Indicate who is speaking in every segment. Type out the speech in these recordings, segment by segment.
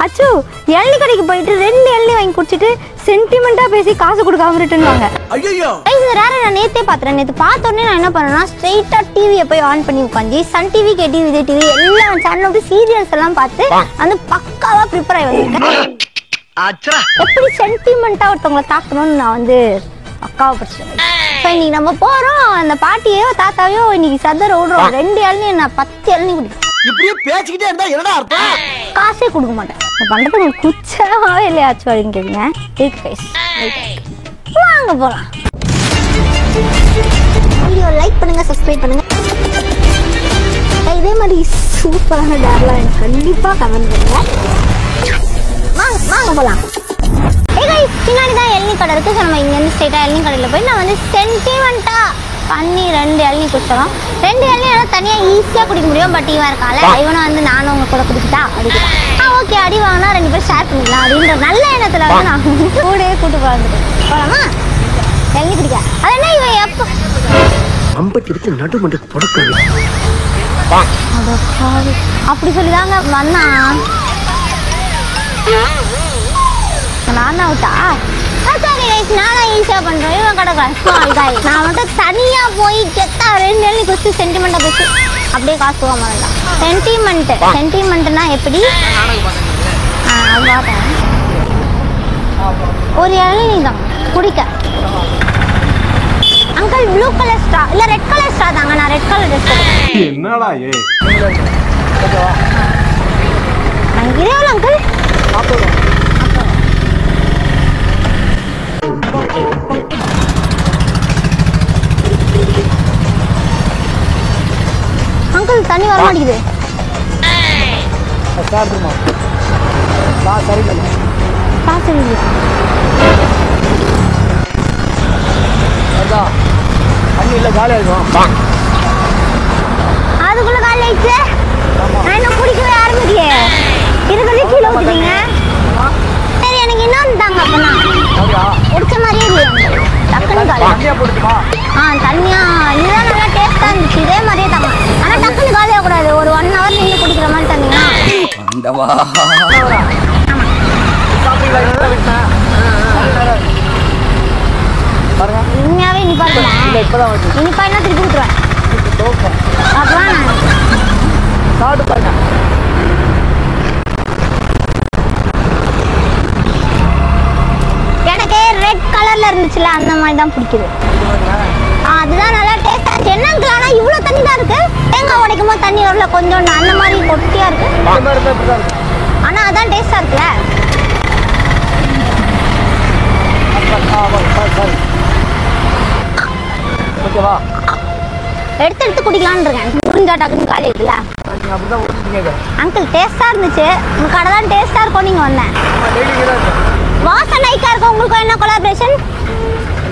Speaker 1: அச்சு இளநீ கடைக்கு போயிட்டு 2 இளநீ வாங்கி குடிச்சிட்டு சென்டிமெண்டா பேசி காசு கொடுக்காம ரிட்டர்ன் ஐயோ நான் நேத்தே பாத்துறேன். நேத்து பார்த்த உடனே நான் என்ன பண்ணேன்னா ஸ்ட்ரெயிட்டா டிவியை போய் ஆன் பண்ணி உட்காந்து Sun TV, KTV, Vijay TV எல்லா சேனலும் சீரியல்ஸ் எல்லாம் பார்த்து அந்த பக்காவா ப்ரிப்பேர் ஆகி வந்திருக்கேன். எப்படி சென்டிமெண்டா ஒருத்தவங்களை தாக்கணும்னு நான் வந்து பக்காவா படிச்சிட்டேன். இன்னைக்கு நம்ம போறோம், அந்த பாட்டியோ தாத்தாவையோ இன்னைக்கு சதற ஓடுறோம். 2 இளநீ நான் 10 இளநீ குடிக்கிறேன். இப்படியே பேசிக்கிட்டே இருந்தா என்னடா அர்த்தம்? காசே கொடுக்க மாட்டேன். பண்றது உங்களுக்கு குச்சமாவே இல்லையாச்சு அப்படின்னு கேக்குங்க. இருக்கு கைஸ், வாங்க போலாம். வீடியோ லைக் பண்ணுங்க, சப்ஸ்கிரைப் பண்ணுங்க. இதே மாதிரி சூப்பரான டேர்லாம் எனக்கு கண்டிப்பா கமெண்ட் பண்ணுங்க. வாங்க போலாம். பின்னாடி தான் இளநீ கடை இருக்கு. நம்ம இங்க இருந்து ஸ்ட்ரெயிட்டா இளநீ கடையில போய் நான் வந்து சென்டிமெண்டா பண்ணி 2 இளநீ குடிச்சோம். 2 இளநீ தனியா ஈஸியா குடிக்க முடியும். பட் இவன் இருக்கால, இவனை வந்து நானும் உங்க கூட குடிக்கிட்டா அடிக்கிறேன். ஓகே, அடி வாங்கினா 2 பேரும் ஷேர் பண்ணிக்கலாம் அப்படின்ற நல்ல எண்ணத்துல வந்து நான் கூடவே கூட்டு போவந்துட்டேன். போலாமா இளநீ குடிக்க? அது என்ன இவன் எப்போ அப்படி சொல்லிதாங்க வந்தான். நான் அவுட்டா? நான் ஈஸியா பண்றேன். இவன் கடை நான் மட்டும் தனியா போய் கெத்தா 2 இளநீ குடிச்சு சென்டிமெண்டா பேசி அப்படியே காசு போக மாட்டேன். சென்டிமெண்ட்னா எப்படி? ஒரு இளநீ தான் குடிக்க. அங்கிள் ப்ளூ கலர் ஸ்ட்ரா இல்ல ரெட் கலர் ஸ்ட்ரா தாங்க. நான் ரெட் கலர் ட்ரெஸ் என்னடா இது எவ்வளோ அங்கிள்? அங்கிள் தண்ணி வர மாட்டேங்குது. அதுக்குள்ள காலி ஆயிடுச்சு. நான் இன்னும் குடிக்கவே ஆரம்பிக்கலையே. இருக்கிறதே கீழே ஊத்துட்டீங்க. சரி, எனக்கு இன்னொன்று தாங்க. அப்பனா குடிச்ச மாதிரியே இல்லையா? டக்குன்னு காலி. தண்ணியா இதுதான் நல்லா டேஸ்டா இருந்துச்சு. இதே மாதிரியே தாங்க. ஆனா டக்குன்னு காலியாக கூடாது. ஒரு 1 hour நின்று குடிக்கிற மாதிரி தண்ணியா. உண்மையாவே இனிப்பா இருக்குமா? இனிப்பா என்ன திருப்பி விட்டுருவேன். அப்பதான் எனக்கு ரெட் கலர்ல இருந்துச்சுல, அந்த மாதிரி தான் பிடிக்குது. அதுதான் நல்லா டேஸ்டா இருக்கு. என்னங்க ஆனா இவ்வளவு தண்ணி தான் இருக்கு. தேங்காய் உடைக்கும் போது தண்ணி வரல கொஞ்சம், அந்த மாதிரி கொட்டியா இருக்கு. ஆனா அதான் டேஸ்டா இருக்குல்ல. எடுத்து குடிக்கலான்னு இருக்கேன். புரிஞ்சா டக்குன்னு காலி இருக்குல்ல. அங்கிள் டேஸ்டா இருந்துச்சு. உங்க கடை தான் டேஸ்டா இருக்கும். நீங்க வந்தேன் வாசனைக்கா இருக்கும். உங்களுக்கு என்ன கொலாபரேஷன்?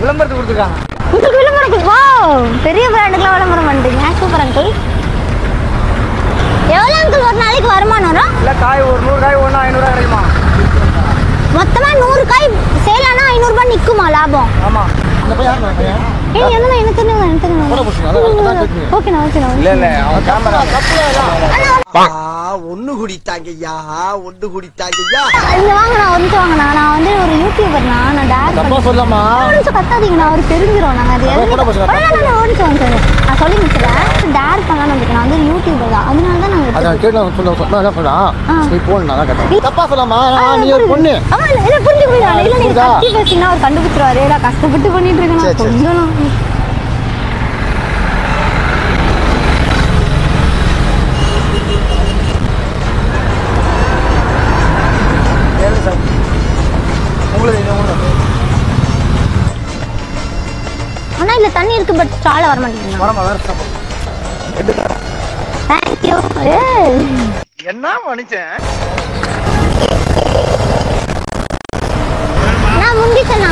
Speaker 1: விளம்பரத்துக்கு கொடுத்துருக்காங்க. உங்களுக்கு விளம்பரம்? வா, பெரிய பிராண்டுக்குலாம் விளம்பரம் பண்ணுறீங்க. Super uncle. எவ்வளோ அங்கிள் ஒரு நாளைக்கு வருமானம் வரும்? இல்லை காய் ஒரு 100 காய் 500 கிடைக்குமா? மொத்தமாக 100 காய் சேல் ஆனால் 500 ரூபாய் நிற்குமா லாபம்? ஆமாம். ஒண்ணு குடித்தாங்கய்யா. நான் வந்து ஒரு யூடியூபர். நான் கத்தாதீங்கண்ணா, அவர் தெரிஞ்சிடும். நான் சொல்லி முடிச்சிடறேன். டேர் பண்ணலாம். நான் வந்து யூடியூபர் தான். அதனால தான் அவர் கண்டுபிடிச்சிருவாரு. கஷ்டப்பட்டு பண்ணிட்டு இருக்கேன் கொஞ்சம். ஆனா இல்ல தண்ணி இருக்கு, பட் சால வர மாட்டேங்குது. தேங்க்யூ. என்ன மனுஷன் நான் முந்திச்சேனா?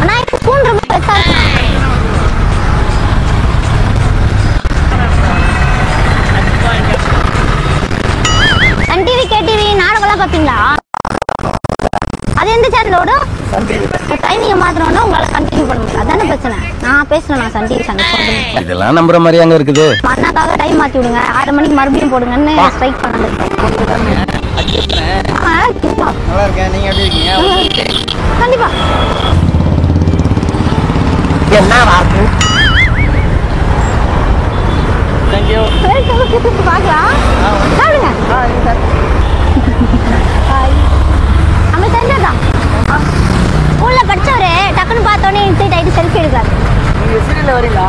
Speaker 1: ஆனா இந்த ஸ்பூன் ரொம்ப பெருசா இருக்கு. சன் டிவி, கேடிவி நாடகம்லாம் பாப்பீங்களா? அது எந்த சேனல் ஓடும்? டைமிங்கை மாத்திரம்னா உங்களால கண்டினியூ பண்ண முடியாது. அதான பிரச்சனை. நான் பேசுறேன், நான் சன் டிவி சேனல்
Speaker 2: இதெல்லாம் நம்புற மாதிரி அங்க இருக்குது.
Speaker 1: அண்ணாக்காக டைம் மாத்தி விடுங்க, 6 மணிக்கு மறுபடியும் போடுங்கன்னு ஸ்ட்ரைக் பண்ணது.
Speaker 2: நல்லா இருக்கேன், நீங்க எப்படி இருக்கீங்க?
Speaker 1: கண்டிப்பா.
Speaker 2: என்ன வாக்கு? Thank you.
Speaker 1: பார்க்கலாம். சாப்பிடுங்க. நம்ம தெரிஞ்சதான். ஸ்கூல்ல படிச்சவரு டக்குன்னு பார்த்தோன்னே இன்சைட் ஆயிட்டு செல்ஃபி எடுக்கிறாரு.
Speaker 2: நீங்க சீரியல்ல வரீங்களா?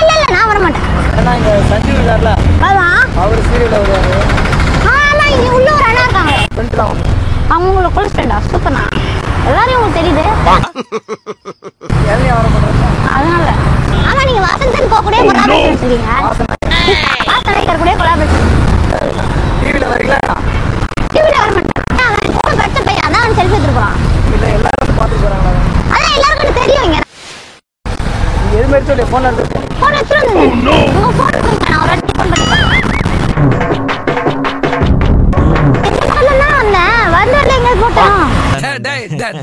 Speaker 1: இல்ல நான் வர மாட்டேன்.
Speaker 2: ஏன்னா இங்க சஞ்சீவ் இருக்கார்ல, அவர் சீரியல்ல வருவாரு.
Speaker 1: ஆமா, இங்க உள்ள ஒரு அண்ணா இருக்காங்க. அவங்க உங்களுக்கு க்ளோஸ் ஃப்ரெண்டா? சூப்பர்ண்ணா. எல்லாரையும் உங்களுக்கு தெரியுது.
Speaker 2: வர மாட்டேன்.
Speaker 1: அதனால ஆமா, நீங்க வாசந்தன் கூட கொலாபரேஷன் வச்சிருக்கீங்க. வாசனைக்கர் கூட கொலாபரேஷன்.
Speaker 2: டிவில வரீங்களா?
Speaker 1: டிவில வர மாட்டேன். அவன் போன் கட்ட போய் அதான் செல்ஃபி எடுத்துறான்.
Speaker 2: இல்ல எல்லாரும் பாத்துட்டு வராங்களா?
Speaker 1: அதான் எல்லாருக்கும் தெரியும். இங்க
Speaker 2: நீங்க எது மாதிரி சொல்லி போன் எடுத்து
Speaker 1: போன் வச்சிருந்தீங்க. உங்க போன் கொடுங்க, நான் ஒரு வாட்டி ஃபோன் பண்ணி சொல்லனா வந்தேன். வரல எங்க போட்டோம்.
Speaker 3: டேய் டேய்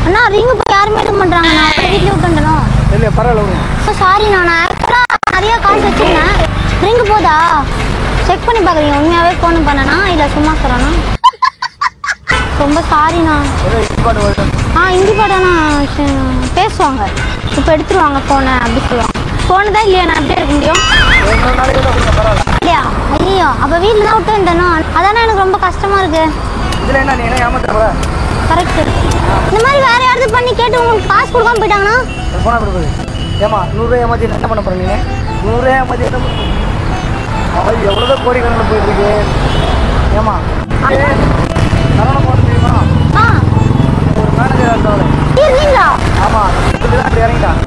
Speaker 1: அண்ணா ரிங் போய் யாருமே எடுக்க மாட்டாங்க. நான் வீட்லயே உட்காந்துறோம்.
Speaker 2: இல்ல பரவாயில்ல.
Speaker 1: சாரி, நான் ஆக்சுவலா நிறைய காசு வச்சிருந்தேன். ரிங் போதா செக் பண்ணி பாக்குறீங்க? உண்மையாவே போன் பண்ணனா இல்ல சும்மா சொல்றேனா? ரொம்ப சாரிண்ணா. இந்தி பாடம்னா பேசுவாங்க. இப்போ எடுத்துருவாங்க போனை அப்படி சொல்லுவாங்க. போனு தான் இல்லையா, நான் அப்படியே இருக்க முடியும்? இல்லையா? ஐயோ, அப்போ வீட்டில் தான் விட்டு வந்தேனோ. அதானே எனக்கு ரொம்ப கஷ்டமா இருக்கு.
Speaker 2: இதுல என்ன நீ ஏமாத்துற?
Speaker 1: கரெக்ட். இந்த மாதிரி வேற யாராவது பண்ணி கேட்டு உங்களுக்கு காசு கொடுக்காம போயிட்டாங்கன்னா
Speaker 2: போனா கொடுக்குது. ஏமா 100 ரூபாய் ஏமாத்தி என்ன பண்ண போற? நீங்க 100 ரூபாய் ஏமாத்தி என்ன பண்ண? அவள் எவ்வளவுதான் கோடிக்கணக்கில் போயிட்டு இருக்கு. ஏமா சரவண போன தெரியுமா? ஒரு மேனேஜர் இருந்தவளே. ஆமா, அப்படி இறங்கிட்டான்.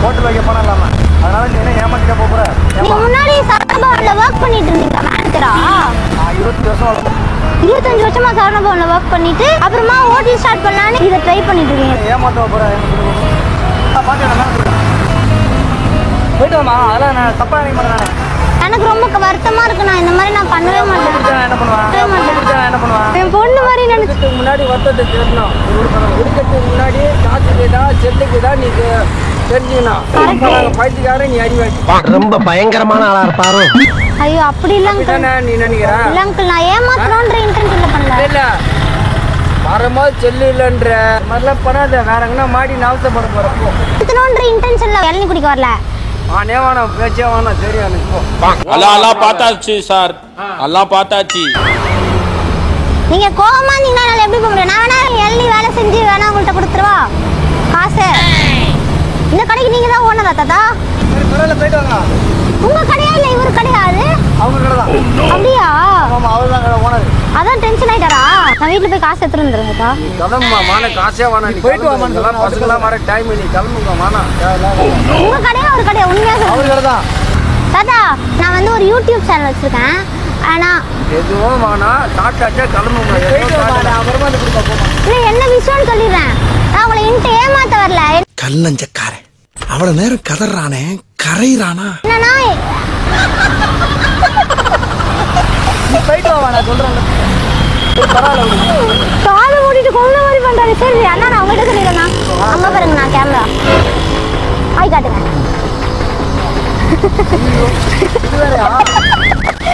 Speaker 2: ஹோட்டல் வைக்க போனா இல்லாம. அதனால நீ என்ன ஏமாத்திட்ட போற?
Speaker 1: நீங்க முன்னாடி சரவணபவன்ல ஒர்க் பண்ணிட்டு இருந்தீங்க மேனேஜரா?
Speaker 2: 20 வருஷம்
Speaker 1: 25 வருஷமா சரவணபவன்ல ஒர்க் பண்ணிட்டு அப்புறமா ஹோட்டல் ஸ்டார்ட் பண்ணலான்னு இதை ட்ரை பண்ணிட்டு இருக்கீங்க.
Speaker 2: ஏமாத்த போற? போயிட்டு வாமா. அதெல்லாம் நான் தப்பா நினைக்க மாட்டேன்.
Speaker 1: எனக்கு ரொம்ப வருத்தமா இருக்கு. நான் இந்த மாதிரி நான் பண்ணவே மாட்டேன்.
Speaker 2: என்ன பண்ணுவேன்?
Speaker 1: என் பொண்ணு மாதிரி நினைச்சு
Speaker 2: முன்னாடி வருத்தத்தை தெரிஞ்சணும். இருக்கிறதுக்கு முன்னாடி காத்துக்குதா செத்துக்குதா நீ தெரிஞ்சுக்கணும். பைத்தியக்காரன் நீ அறிவாச்சு. ரொம்ப பயங்கரமான ஆளா இருப்பாரு.
Speaker 1: ஐயோ, அப்படி இல்லங்க
Speaker 2: நீ நினைக்கிற?
Speaker 1: இல்ல அங்கிள், நான் ஏமாத்தணும்ன்ற இன்டென்ஷன்ல பண்ணல.
Speaker 2: இல்ல வரும்போது செல்லு இல்லன்ற மாதிரிலாம் பண்ணாத. வேற எங்கன்னா மாடி நாவசப்பட போறப்போ
Speaker 1: ஏமாத்தணும்ன்ற இன்டென்ஷன்ல இளநீ குடிக்க வரல.
Speaker 2: ஆனே வேணாம், பேச்சே வேணாம். தெரியும் எனக்கு.
Speaker 3: அல்லாஹ் பார்த்தாச்சு சார், அல்லாஹ் பார்த்தாச்சு.
Speaker 1: நீங்க கோவமா இருந்தீங்கன்னா என்னால எப்படி போக முடியும்? நான் வேணா இளநீ வேலை செஞ்சு வேணா உங்கள்கிட்ட கொடுத்துருவா காசு. இந்த கடைக்கு நீங்க தான் ஓனரா தாத்தா?
Speaker 2: போயிட்டு வாங்க.
Speaker 1: உங்க கடையா இல்ல இவர் கடையா? அது
Speaker 2: அவங்க கடை தான்.
Speaker 1: அப்படியா?
Speaker 2: ஆமா, அவர் தான் ஓனர்.
Speaker 1: அதான் டென்ஷன் ஆயிட்டாரா? நான் வீட்டுல போய் காசு எடுத்துட்டு வந்துருங்கப்பா.
Speaker 2: கிளம்புமா, மான காசே வேணா. நீ போயிட்டு வா. பசங்களாம் வர டைம். நீ கிளம்புங்க. மானா
Speaker 1: உங்க கடையா ஒரு கடையா? உண்மையா சொல்லுங்க.
Speaker 2: அவர் கடை தான்
Speaker 1: தாத்தா. நான் வந்து ஒரு யூடியூப் சேனல் வச்சிருக்கேன். ஆனா
Speaker 2: எதுவும் வேணா. டாட்டாச்சா கிளம்புங்க. அப்புறமா
Speaker 1: இல்ல என்ன விஷயம்னு சொல்லிடுறேன். நான் உங்களை இன்ட்டு ஏமாத்த வரல.
Speaker 4: கல்லஞ்சக்காரன் அவ்வளவு நேரம் கதறானே, கரையிறானா?
Speaker 1: என்னன்னா
Speaker 2: போயிட்டு வா. நான் சொல்றேன்.
Speaker 1: காலை மூடிட்டு கொள்ள மாதிரி பண்றாரு. சரி அண்ணா, நான் உங்ககிட்ட சொல்லிடுறேண்ணா. அங்க பாருங்க, நான் கேமரா ஆய் காட்டுங்க.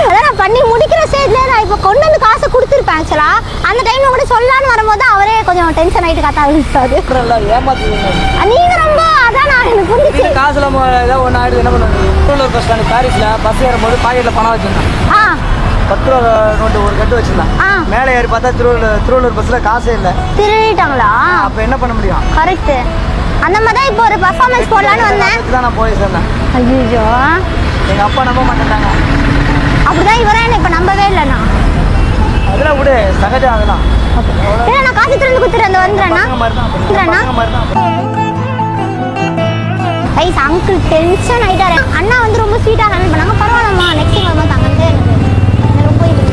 Speaker 1: அதான் நான் பண்ணி முடிக்கிற ஸ்டேஜ்ல நான் இப்போ கொண்டு வந்து காசை கொடுத்துருப்பேன். ஆக்சுவலா அந்த டைம்ல கூட சொல்லான்னு வரும்போது அவரே கொஞ்சம் டென்ஷன் ஆயிட்டு கத்த ஆரம்பிச்சாரு. நீங்க ரொம்ப அதான் நான் எனக்கு புரிஞ்சுச்சு.
Speaker 2: காசுல ஏதாவது ஒன்று ஆயிடுது. என்ன பண்ணுவாங்க? திருவள்ளூர் பஸ் ஸ்டாண்ட் பாரிஸ்ல பஸ் ஏறும்போது பாக்கெட்ல பணம் வச்சிருந்தேன். 10 ரூபா நோட்டு ஒரு கட்டு வச்சிருந்தேன். மேலே ஏறி பார்த்தா திருவள்ளூர் பஸ்ல காசே இல்லை.
Speaker 1: திருடிட்டாங்களா?
Speaker 2: அப்ப என்ன பண்ண முடியும்?
Speaker 1: கரெக்ட். அந்த மாதிரி தான் இப்போ ஒரு பர்ஃபார்மன்ஸ் போடலான்னு வந்தேன்.
Speaker 2: தான் நான் போய் சேர்ந்தேன்.
Speaker 1: ஐயோ,
Speaker 2: எங்க அப்பா நம்ப மாட்டேன்டாங்க.
Speaker 1: அப்படிதான் இவரே என்ன இப்ப நம்பவே இல்லைண்ணா.
Speaker 2: அதெல்லாம் விடு, சகஜம். அதெல்லாம்
Speaker 1: இல்லை, நான் காசு திறந்து கொடுத்துட்டு அந்த வந்துடுறேண்ணா. ஐஸ் அங்கிள் டென்ஷன் ஆயிட்டாரு. அண்ணா வந்து ரொம்ப ஸ்வீட்டாக ஹேண்டில் பண்ணாங்க. பரவாயில்லம்மா, நெக்ஸ்ட் டைம் வரும்போது அங்கே எனக்கு ரொம்ப இது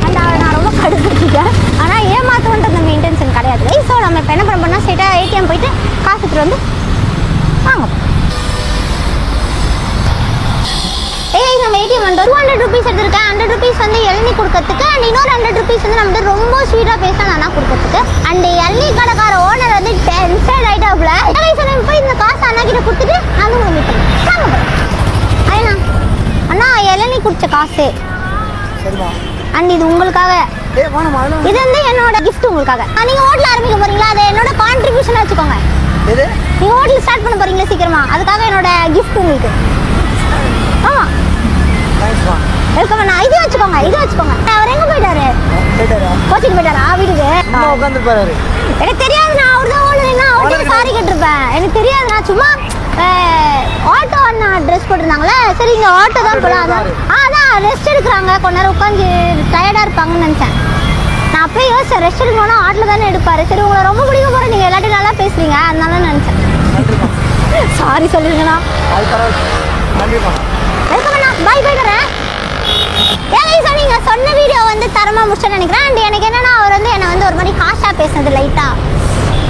Speaker 1: அண்ட் நான் ரொம்ப கடுப்பிடிச்சிட்டேன். ஆனால் ஏமாத்தோன்றது நம்ம இன்டென்ஷன் கிடையாது. ஸோ நம்ம இப்போ என்ன பண்ண ஸ்ட்ரெயிட்டாக அண்ட் 200 ருபீஸ் எடுத்திருக்கேன். 100 ருபீஸ் வந்து இளநீ கொடுக்கறதுக்கு அண்ட் இன்னொரு 100 ருபீஸ் வந்து நம்ம ரொம்ப ஸ்வீட்டா பேச நானா கொடுக்கறதுக்கு. அண்ட் இளநீ கடைக்கார ஓனர் வந்து டென்ஷன் ஆயிட்டாப்ல. போய் இந்த காசு அண்ணா கிட்ட கொடுத்துட்டு அது உங்களுக்கு ஐயா அண்ணா இளநீ குடிச்ச காசு
Speaker 2: சரிம்மா.
Speaker 1: அண்ட் இது உங்களுக்காக. இது வந்து என்னோட கிஃப்ட் உங்களுக்காக. நீங்க ஹோட்டல் ஆரம்பிக்க போறீங்களா, அது என்னோட கான்ட்ரிபியூஷன் வச்சுக்கோங்க. நீங்க ஹோட்டல் ஸ்டார்ட் பண்ண போறீங்களா சீக்கிரமா, அதுக்காக என்னோட கிஃப்ட் உங்களுக்கு. ஆமா வெல்கம் அண்ணா. இது வச்சுக்கோங்க, இது வச்சுக்கோங்க. அவர் எங்க போயிட்டாரு? கோச்சிக்கு போயிட்டாரா வீட்டுக்கு?
Speaker 2: உட்காந்துருப்பாரு.
Speaker 1: எனக்கு தெரியாது, நான் அவர் தான் ஓனர்னா அவர்கிட்ட சாரி கேட்டிருப்பேன். எனக்கு தெரியாது, நான் சும்மா ஆட்டோ அண்ணா ட்ரெஸ் போட்டிருந்தாங்களே, சரி இங்கே ஆட்டோ தான் போகலாம், அதான் ரெஸ்ட் எடுக்கிறாங்க, கொஞ்ச நேரம் உட்காந்து டயர்டாக இருப்பாங்கன்னு நினச்சேன். நான் அப்பயே யோசிச்சேன், ரெஸ்ட் எடுக்கணும்னா ஆட்டில் தானே எடுப்பார். சரி உங்களை ரொம்ப பிடிக்க போகிறேன், நீங்கள் எல்லாத்தையும் நல்லா பேசுறீங்க, அதனால நினச்சேன். சாரி சொல்லிருங்கண்ணா. வெல்கம் அண்ணா, பாய் போய்க்கிறேன். நீங்கள் சொன்ன வீடியோ வந்து தரமாக முடிச்சேன்னு நினைக்கிறேன். அண்ட் எனக்கு என்னன்னா அவர் வந்து என்னை வந்து ஒரு மாதிரி காஷாக பேசுனது லைட்டாக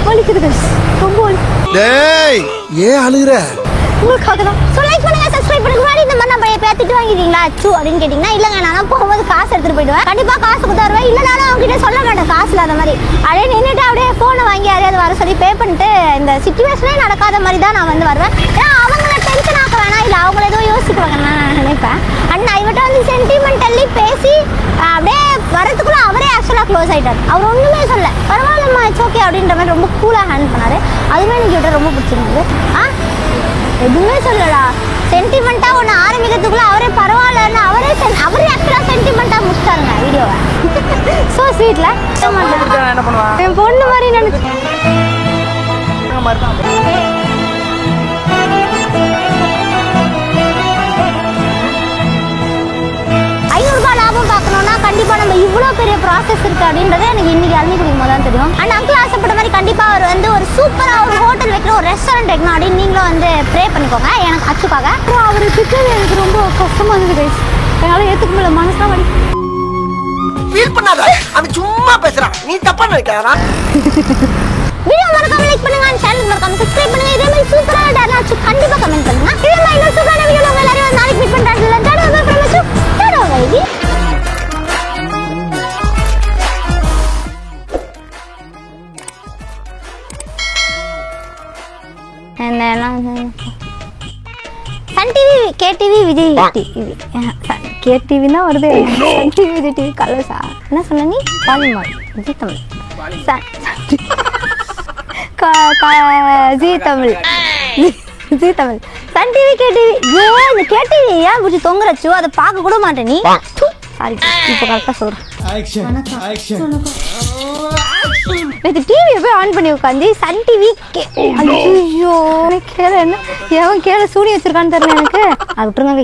Speaker 1: ஒலிக்குது, ரொம்ப
Speaker 4: டேய் ஏன் அழுகுற?
Speaker 1: உங்களுக்காக தான். ஸோ லைக் பண்ணுங்க, சப்ஸ்கிரைப் பண்ணுங்க. முன்னாடி இந்த மாதிரி நம்ம பேத்திட்டு வாங்கிட்டீங்களா அச்சு அப்படின்னு கேட்டிங்கன்னா, இல்லைங்க நான் போகும்போது காசு எடுத்துகிட்டு போயிடுவேன், கண்டிப்பாக காசு கொடுத்து வருவேன். இல்லை நானும் அவங்ககிட்ட சொல்ல மாட்டேன் காசு இல்லாத மாதிரி. அப்படியே நின்றுட்டு அப்படியே ஃபோனை வாங்கி யாரையாவது வர சொல்லி பே பண்ணிட்டு இந்த சிச்சுவேஷனே நடக்காத மாதிரி தான் நான் வந்து வருவேன். ஏன்னா அவங்கள டென்ஷன் ஆக்க வேணாம், இல்லை அவங்கள ஏதோ யோசிக்குவாங்கன்னு நான் நினைப்பேன். அண்ட் நான் இவட்ட வந்து சென்டிமெண்டல்லி பேசி அப்படியே வரதுக்குள்ள அவரே ஆக்சுவலாக க்ளோஸ் ஆகிட்டார். அவர் ஒன்றுமே சொல்ல, பரவாயில்லம்மா இட்ஸ் ஓகே அப்படின்ற மாதிரி ரொம்ப கூலாக ஹேண்டில் பண்ணார். அதுவே எனக்கு இவட்ட ரொம்ப பிடிச்சிருந்தது. எதுவுமே சொல்லலா, சென்டிமெண்ட்டாக ஒன்று ஆரம்பிக்கிறதுக்குள்ள அவரே பரவாயில்லன்னு அவரே ஆக்சுவலாக சென்டிமெண்ட்டாக முடிச்சிட்டாருங்க வீடியோவை. ஸோ ஸ்வீட்டில் என் பொண்ணு மாதிரி நினைச்சு லாபம் பார்க்கணும்னா கண்டிப்பா நம்ம இவ்வளோ பெரிய ப்ராசஸ் இருக்கு அப்படின்றத எனக்கு இன்னைக்கு இளநீ குடிக்கும் போது தான் தெரியும். அண்ட் அங்கிள் ஆசைப்பட்ட மாதிரி கண்டிப்பா அவர் வந்து ஒரு சூப்பரா ஒரு ஹோட்டல் வைக்கிற ஒரு ரெஸ்டாரண்ட் வைக்கணும் அப்படின்னு நீங்களும் வந்து ப்ரே பண்ணிக்கோங்க எனக்கு அச்சுக்காக. அவர் திட்டது எனக்கு ரொம்ப கஷ்டமா இருந்தது கைஸ், என்னால ஏத்துக்க முடியல, மனசுலாம் வலி.
Speaker 2: ஃபீல் பண்ணாத, அவன் சும்மா பேசுறான், நீ தப்பா நினைக்காதடா.
Speaker 1: வீடியோ மறக்காம லைக் பண்ணுங்க, அண்ட் சேனல் மறக்காம சப்ஸ்கிரைப் பண்ணுங்க. இதே மாதிரி சூப்பரான டயலாக் அச்சு கண்டிப்பா கமெண்ட் பண்ணுங்க. இதே மாதிரி இன்னொரு சூப்பரான வீடியோல உங்க எல்லாரையும் நாளைக்கு மீட் பண்றேன். Tata bye from Achu. Tata bye. Sun TV, KTV, Vijay TV. KTV தான் வருது, சன் டிவி, விஜய் டிவி, கலர்ஸா என்ன சொன்ன நீ? Polimer, Zee Tamil, Zee Tamil, Zee Tamil, Sun TV, KTV. ஐயோ இந்த கேடிவி ஏன் பிடிச்சி தொங்குறச்சு, அதை பார்க்க கூட மாட்டேன் நீ. சாரி, இப்போ கரெக்டாக சொல்கிறேன். நேற்று டிவியை போய் ஆன் பண்ணி உட்காந்து சன் டிவி ஐயோ கேள என்ன எவன் கேள சூடி வச்சிருக்கான்னு தெரியல எனக்கு. அது விட்டுருங்க.